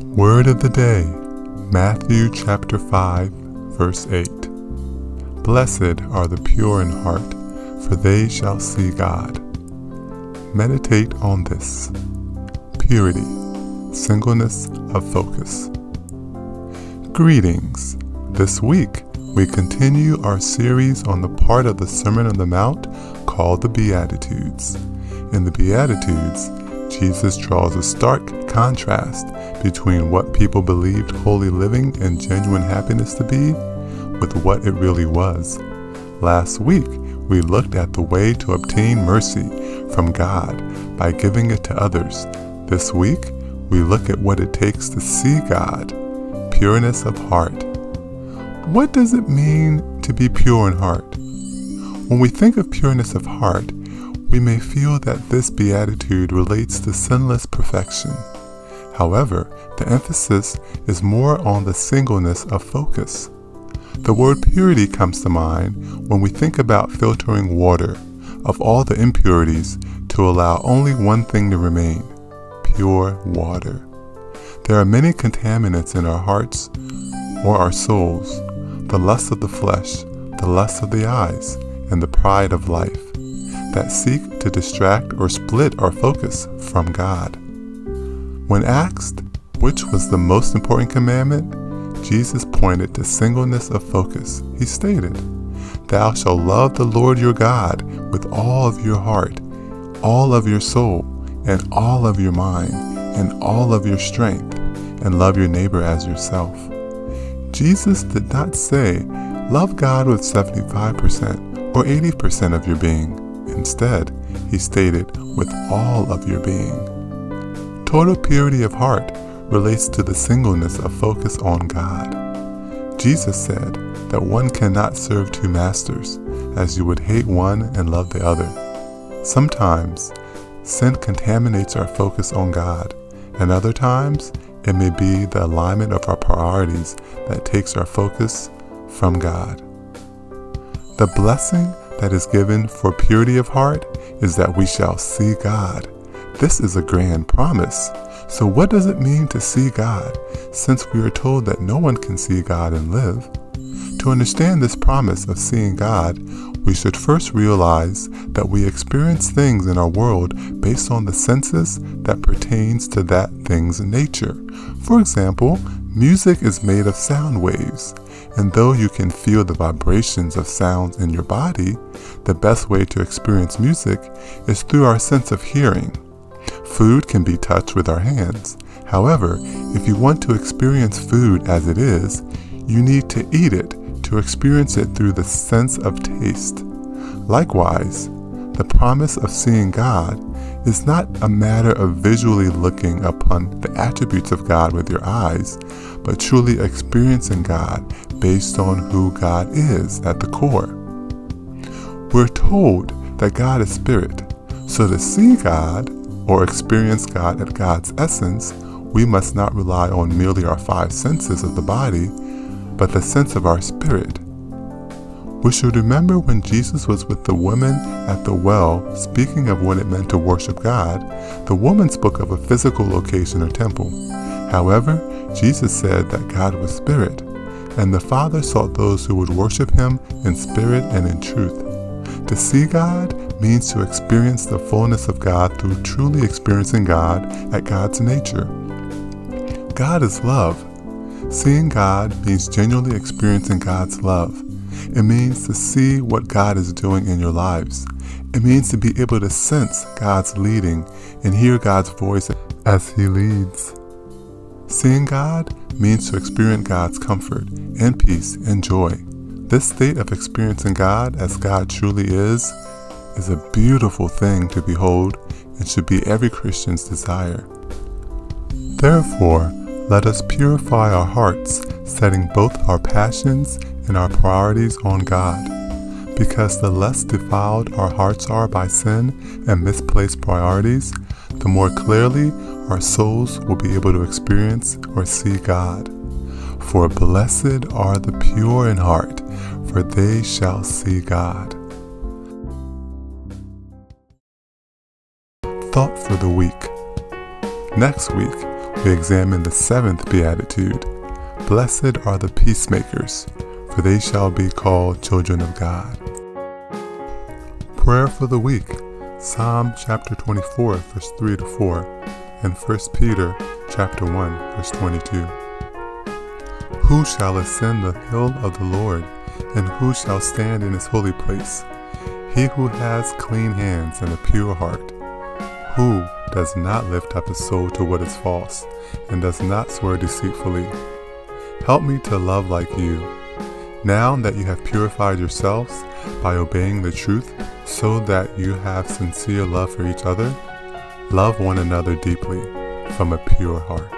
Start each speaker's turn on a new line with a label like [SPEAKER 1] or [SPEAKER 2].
[SPEAKER 1] Word of the day, Matthew chapter 5, verse 8. Blessed are the pure in heart, for they shall see God. Meditate on this. Purity, singleness of focus. Greetings. This week, we continue our series on the part of the Sermon on the Mount called the Beatitudes. In the Beatitudes, Jesus draws a stark contrast between what people believed holy living and genuine happiness to be with what it really was. Last week, we looked at the way to obtain mercy from God by giving it to others. This week, we look at what it takes to see God, pureness of heart. What does it mean to be pure in heart? When we think of pureness of heart, we may feel that this beatitude relates to sinless perfection. However, the emphasis is more on the singleness of focus. The word purity comes to mind when we think about filtering water of all the impurities to allow only one thing to remain: pure water. There are many contaminants in our hearts or our souls: the lust of the flesh, the lust of the eyes, and the pride of life, that seek to distract or split our focus from God. When asked which was the most important commandment, Jesus pointed to singleness of focus. He stated, "Thou shalt love the Lord your God with all of your heart, all of your soul, and all of your mind, and all of your strength, and love your neighbor as yourself." Jesus did not say, love God with 75% or 80% of your being. Instead, he stated, with all of your being. Total purity of heart relates to the singleness of focus on God. Jesus said that one cannot serve two masters, as you would hate one and love the other. Sometimes, sin contaminates our focus on God, and other times, it may be the alignment of our priorities that takes our focus from God. The blessing that is given for purity of heart is that we shall see God. This is a grand promise. So what does it mean to see God, since we are told that no one can see God and live? To understand this promise of seeing God, we should first realize that we experience things in our world based on the senses that pertains to that thing's nature. For example, music is made of sound waves, and though you can feel the vibrations of sounds in your body, the best way to experience music is through our sense of hearing. Food can be touched with our hands. However, if you want to experience food as it is, you need to eat it to experience it through the sense of taste. Likewise, the promise of seeing God is not a matter of visually looking upon the attributes of God with your eyes, but truly experiencing God based on who God is at the core. We're told that God is spirit, so to see God or experience God at God's essence, we must not rely on merely our five senses of the body, but the sense of our spirit. We should remember when Jesus was with the woman at the well, speaking of what it meant to worship God, the woman spoke of a physical location or temple. However, Jesus said that God was spirit, and the Father sought those who would worship him in spirit and in truth. To see God means to experience the fullness of God through truly experiencing God at God's nature. God is love. Seeing God means genuinely experiencing God's love. It means to see what God is doing in your lives. It means to be able to sense God's leading and hear God's voice as he leads. Seeing God means to experience God's comfort and peace and joy. This state of experiencing God as God truly is a beautiful thing to behold and should be every Christian's desire. Therefore, let us purify our hearts, setting both our passions and our priorities on God, because the less defiled our hearts are by sin and misplaced priorities, the more clearly our souls will be able to experience or see God. For blessed are the pure in heart, for they shall see God. Thought for the week. Next week, we examine the 7th Beatitude. Blessed are the peacemakers, for they shall be called children of God. Prayer for the week, Psalm chapter 24, verse 3 to 4, and 1 Peter chapter 1, verse 22. Who shall ascend the hill of the Lord, and who shall stand in his holy place? He who has clean hands and a pure heart, who does not lift up his soul to what is false, and does not swear deceitfully. Help me to love like you. Now that you have purified yourselves by obeying the truth, so that you have sincere love for each other, love one another deeply from a pure heart.